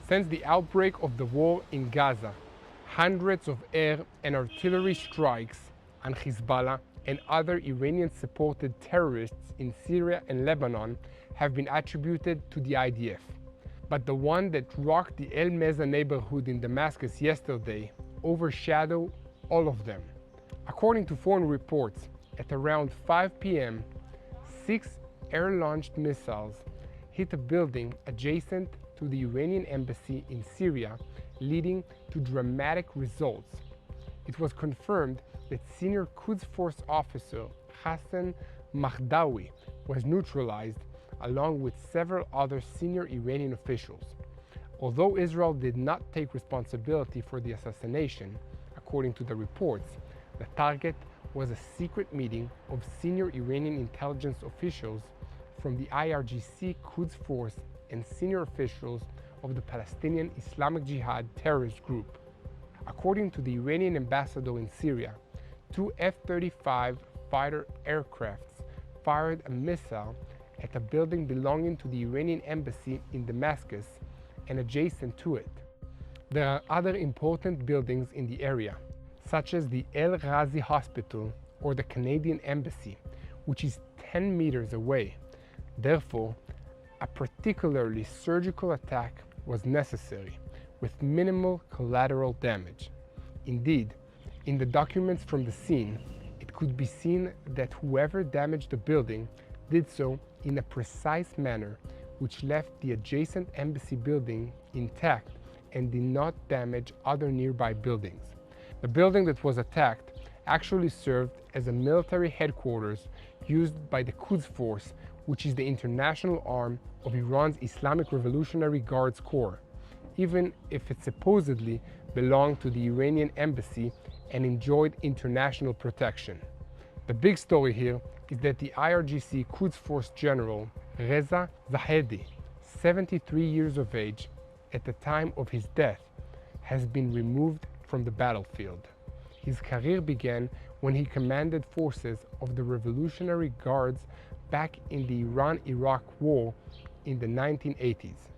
Since the outbreak of the war in Gaza, hundreds of air and artillery strikes on Hezbollah and other Iranian-supported terrorists in Syria and Lebanon have been attributed to the IDF. But the one that rocked the El Meza neighborhood in Damascus yesterday overshadowed all of them. According to foreign reports, at around 5 p.m., 6 air-launched missiles hit a building adjacent to the Iranian embassy in Syria, leading to dramatic results. It was confirmed that senior Quds Force officer Hassan Mahdawi was neutralized, along with several other senior Iranian officials. Although Israel did not take responsibility for the assassination, according to the reports, the target was a secret meeting of senior Iranian intelligence officials from the IRGC Quds Force and senior officials of the Palestinian Islamic Jihad terrorist group. According to the Iranian ambassador in Syria, 2 F-35 fighter aircrafts fired a missile at a building belonging to the Iranian embassy in Damascus and adjacent to it. There are other important buildings in the area, such as the El Ghazi Hospital or the Canadian Embassy, which is 10 meters away. Therefore, a particularly surgical attack was necessary, with minimal collateral damage. Indeed, in the documents from the scene, it could be seen that whoever damaged the building did so in a precise manner, which left the adjacent embassy building intact and did not damage other nearby buildings. The building that was attacked actually served as a military headquarters used by the Quds Force, which is the international arm of Iran's Islamic Revolutionary Guards Corps, even if it supposedly belonged to the Iranian embassy and enjoyed international protection. The big story here is that the IRGC Quds Force General Reza Zahedi, 73 years of age at the time of his death, has been removed from the battlefield. His career began when he commanded forces of the Revolutionary Guards back in the Iran-Iraq War in the 1980s.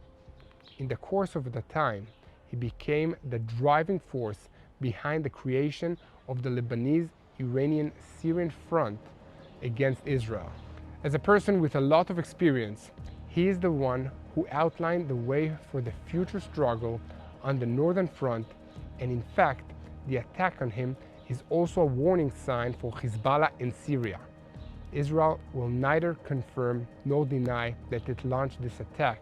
In the course of the time, he became the driving force behind the creation of the Lebanese-Iranian-Syrian front against Israel. As a person with a lot of experience, he is the one who outlined the way for the future struggle on the northern front, and in fact, the attack on him is also a warning sign for Hezbollah in Syria. Israel will neither confirm nor deny that it launched this attack,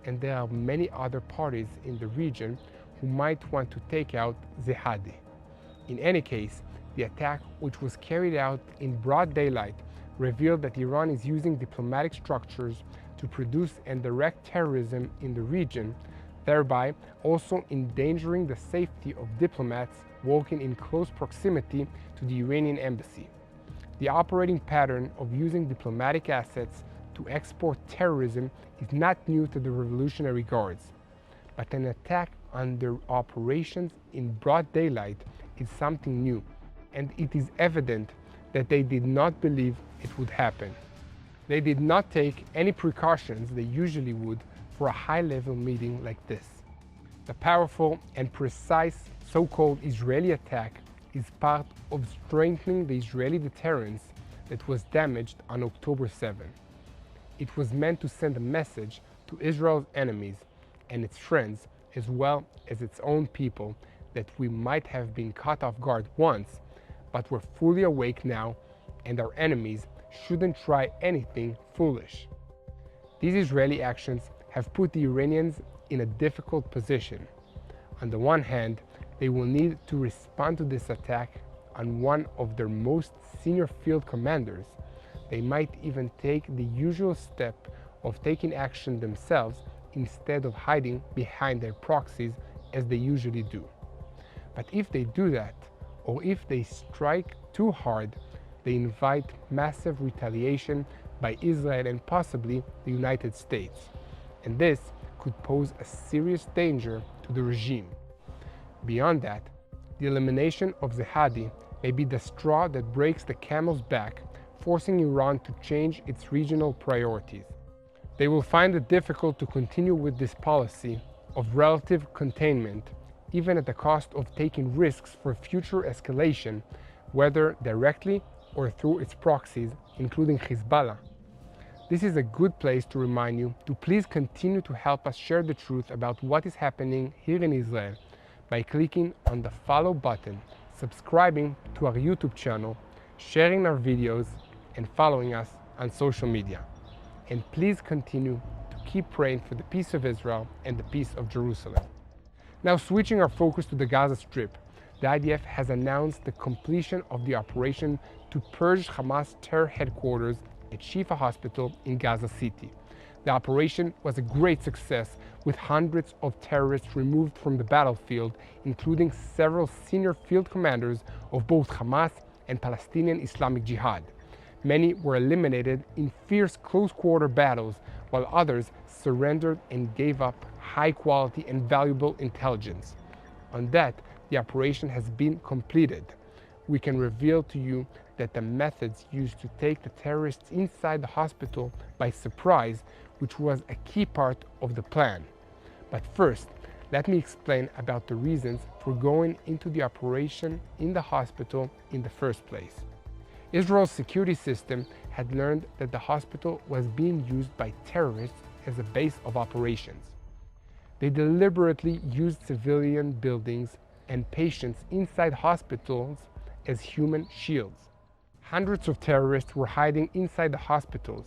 and there are many other parties in the region who might want to take out Zahedi. In any case, the attack, which was carried out in broad daylight, revealed that Iran is using diplomatic structures to produce and direct terrorism in the region, thereby also endangering the safety of diplomats working in close proximity to the Iranian embassy. The operating pattern of using diplomatic assets to export terrorism is not new to the Revolutionary Guards, but an attack on their operations in broad daylight is something new, and it is evident that they did not believe it would happen. They did not take any precautions they usually would for a high-level meeting like this. The powerful and precise so-called Israeli attack is part of strengthening the Israeli deterrence that was damaged on October 7. It was meant to send a message to Israel's enemies and its friends, as well as its own people, that we might have been caught off guard once, but we're fully awake now, and our enemies shouldn't try anything foolish. These Israeli actions have put the Iranians in a difficult position. On the one hand, they will need to respond to this attack on one of their most senior field commanders. They might even take the usual step of taking action themselves instead of hiding behind their proxies as they usually do. But if they do that, or if they strike too hard, they invite massive retaliation by Israel and possibly the United States. And this could pose a serious danger to the regime. Beyond that, the elimination of Zahedi may be the straw that breaks the camel's back, forcing Iran to change its regional priorities. They will find it difficult to continue with this policy of relative containment, even at the cost of taking risks for future escalation, whether directly or through its proxies, including Hezbollah. This is a good place to remind you to please continue to help us share the truth about what is happening here in Israel by clicking on the follow button, subscribing to our YouTube channel, sharing our videos, and following us on social media. And please continue to keep praying for the peace of Israel and the peace of Jerusalem. Now, switching our focus to the Gaza Strip, the IDF has announced the completion of the operation to purge Hamas terror headquarters at Shifa hospital in Gaza City. The operation was a great success, with hundreds of terrorists removed from the battlefield, including several senior field commanders of both Hamas and Palestinian Islamic Jihad. Many were eliminated in fierce close-quarter battles, while others surrendered and gave up high-quality and valuable intelligence. On that, the operation has been completed. We can reveal to you that the methods used to take the terrorists inside the hospital by surprise, which was a key part of the plan. But first, let me explain about the reasons for going into the operation in the hospital in the first place. Israel's security system had learned that the hospital was being used by terrorists as a base of operations. They deliberately used civilian buildings and patients inside hospitals as human shields. Hundreds of terrorists were hiding inside the hospitals,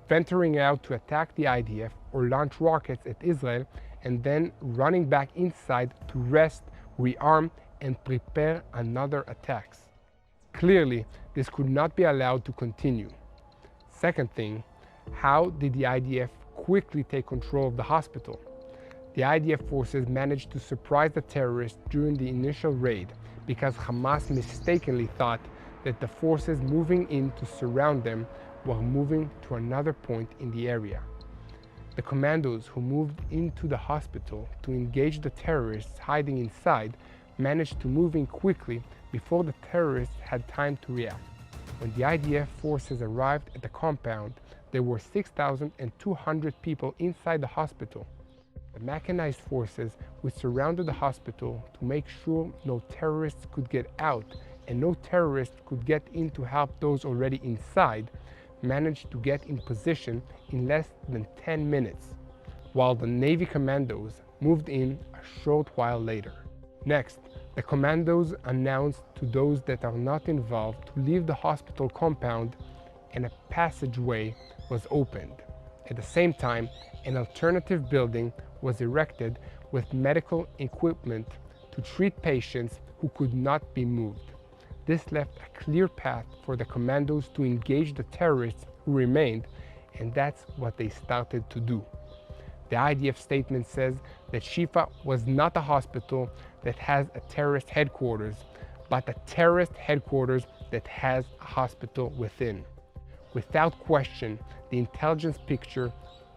venturing out to attack the IDF or launch rockets at Israel, and then running back inside to rest, rearm, and prepare another attacks. Clearly, this could not be allowed to continue. Second thing, how did the IDF quickly take control of the hospital? The IDF forces managed to surprise the terrorists during the initial raid because Hamas mistakenly thought that the forces moving in to surround them were moving to another point in the area. The commandos who moved into the hospital to engage the terrorists hiding inside managed to move in quickly before the terrorists had time to react. When the IDF forces arrived at the compound, there were 6,200 people inside the hospital. The mechanized forces, which surrounded the hospital to make sure no terrorists could get out and no terrorists could get in to help those already inside, managed to get in position in less than 10 minutes, while the Navy commandos moved in a short while later. Next, the commandos announced to those that are not involved to leave the hospital compound, and a passageway was opened. At the same time, an alternative building was erected with medical equipment to treat patients who could not be moved. This left a clear path for the commandos to engage the terrorists who remained, and that's what they started to do. The IDF statement says that Shifa was not a hospital that has a terrorist headquarters, but a terrorist headquarters that has a hospital within. Without question, the intelligence picture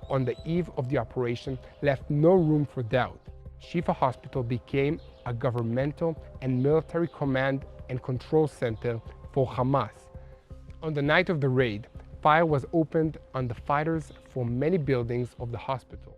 on the eve of the operation left no room for doubt. Shifa Hospital became a governmental and military command and control center for Hamas. On the night of the raid, fire was opened on the fighters for many buildings of the hospital.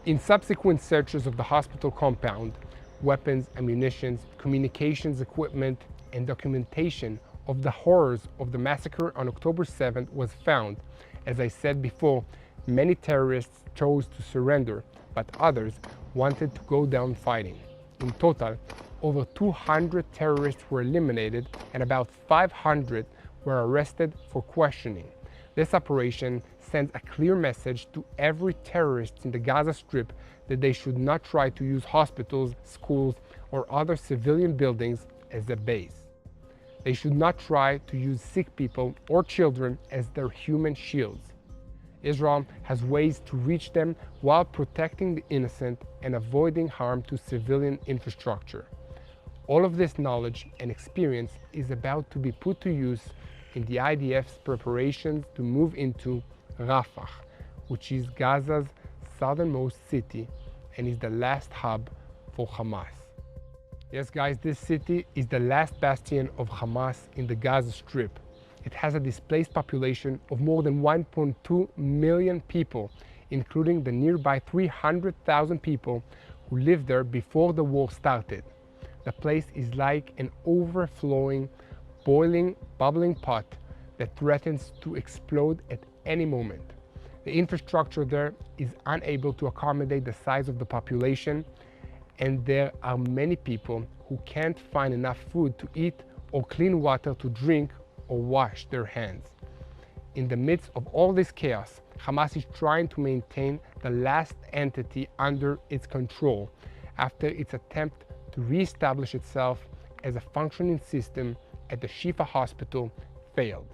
In subsequent searches of the hospital compound, weapons, ammunition, communications equipment, and documentation of the horrors of the massacre on October 7th was found. As I said before, many terrorists chose to surrender, but others wanted to go down fighting. In total, over 200 terrorists were eliminated and about 500 were arrested for questioning. This operation sends a clear message to every terrorist in the Gaza Strip that they should not try to use hospitals, schools, or other civilian buildings as a base. They should not try to use sick people or children as their human shields. Israel has ways to reach them while protecting the innocent and avoiding harm to civilian infrastructure. All of this knowledge and experience is about to be put to use in the IDF's preparations to move into Rafah, which is Gaza's southernmost city and is the last hub for Hamas. Yes, guys, this city is the last bastion of Hamas in the Gaza Strip. It has a displaced population of more than 1.2 million people, including the nearby 300,000 people who lived there before the war started. The place is like an overflowing, boiling, bubbling pot that threatens to explode at any moment. The infrastructure there is unable to accommodate the size of the population, and there are many people who can't find enough food to eat or clean water to drink or wash their hands. In the midst of all this chaos, Hamas is trying to maintain the last entity under its control after its attempt to re-establish itself as a functioning system at the Shifa hospital failed.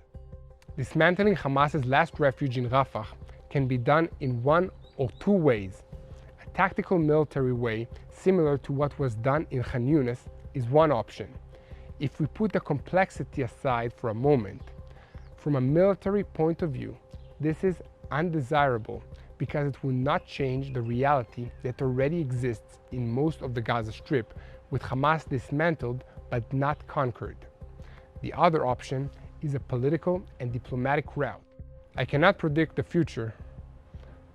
Dismantling Hamas's last refuge in Rafah can be done in one or two ways. A tactical military way, similar to what was done in Khan Yunis, is one option. If we put the complexity aside for a moment, from a military point of view, this is undesirable because it will not change the reality that already exists in most of the Gaza Strip, with Hamas dismantled but not conquered. The other option is a political and diplomatic route. I cannot predict the future,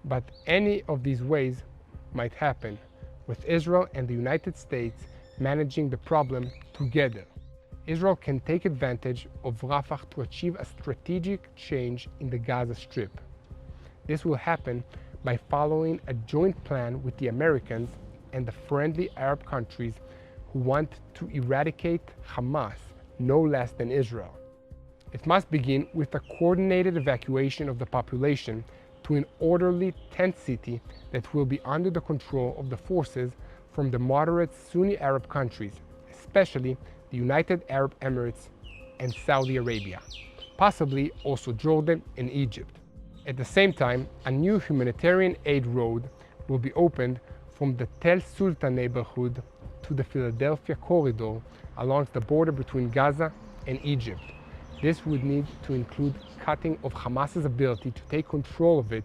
but any of these ways might happen, with Israel and the United States managing the problem together. Israel can take advantage of Rafah to achieve a strategic change in the Gaza Strip. This will happen by following a joint plan with the Americans and the friendly Arab countries who want to eradicate Hamas no less than Israel. It must begin with a coordinated evacuation of the population to an orderly tent city that will be under the control of the forces from the moderate Sunni Arab countries, especially the United Arab Emirates and Saudi Arabia, possibly also Jordan and Egypt. At the same time, a new humanitarian aid road will be opened from the Tel Sultan neighborhood to the Philadelphia corridor along the border between Gaza and Egypt. This would need to include cutting of Hamas's ability to take control of it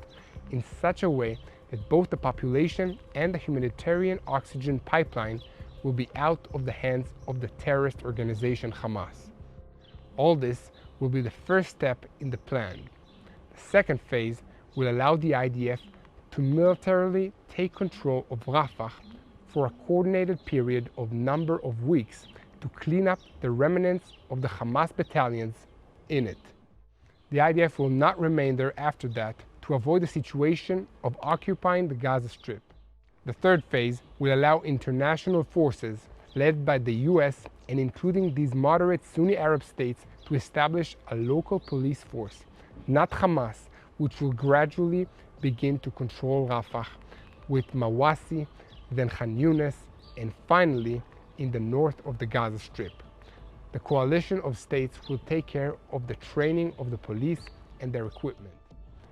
in such a way that both the population and the humanitarian oxygen pipeline will be out of the hands of the terrorist organization Hamas. All this will be the first step in the plan. The second phase will allow the IDF to militarily take control of Rafah for a coordinated period of number of weeks to clean up the remnants of the Hamas battalions in it. The IDF will not remain there after that to avoid the situation of occupying the Gaza Strip. The third phase will allow international forces led by the US and including these moderate Sunni Arab states to establish a local police force, not Hamas, which will gradually begin to control Rafah, with Mawasi, then Khan Yunis, and finally in the north of the Gaza Strip. The coalition of states will take care of the training of the police and their equipment.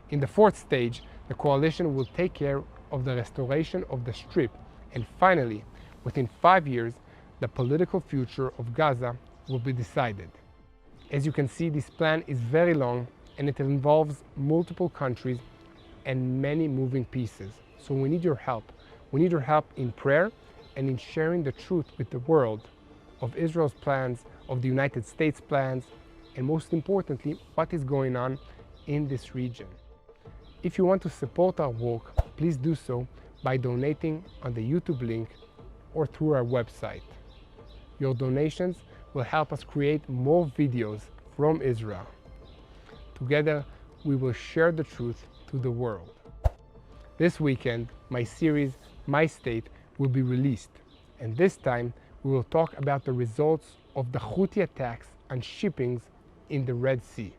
In the fourth stage, the coalition will take care of the restoration of the Strip, and finally, within 5 years, the political future of Gaza will be decided. As you can see, this plan is very long and it involves multiple countries and many moving pieces. So we need your help. We need your help in prayer and in sharing the truth with the world of Israel's plans, of the United States plans, and most importantly, what is going on in this region. If you want to support our work, please do so by donating on the YouTube link or through our website. Your donations will help us create more videos from Israel. Together, we will share the truth to the world. This weekend, my series, My State, will be released, and this time we will talk about the results of the Houthi attacks on shippings in the Red Sea.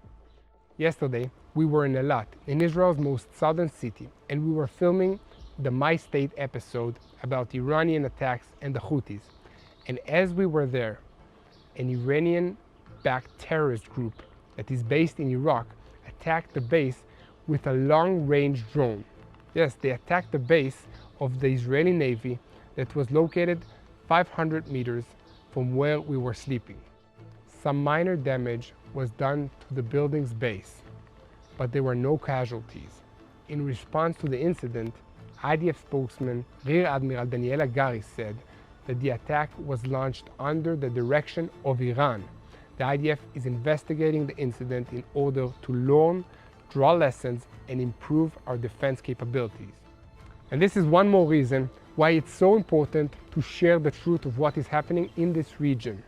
Yesterday, we were in Eilat, in Israel's most southern city, and we were filming the My State episode about Iranian attacks and the Houthis. And as we were there, an Iranian-backed terrorist group that is based in Iraq attacked the base with a long-range drone. Yes, they attacked the base of the Israeli Navy that was located 500 meters from where we were sleeping. Some minor damage was done to the building's base, but there were no casualties. In response to the incident, IDF spokesman Rear Admiral Daniel Agari said that the attack was launched under the direction of Iran. The IDF is investigating the incident in order to learn, draw lessons, and improve our defense capabilities. And this is one more reason why it's so important to share the truth of what is happening in this region.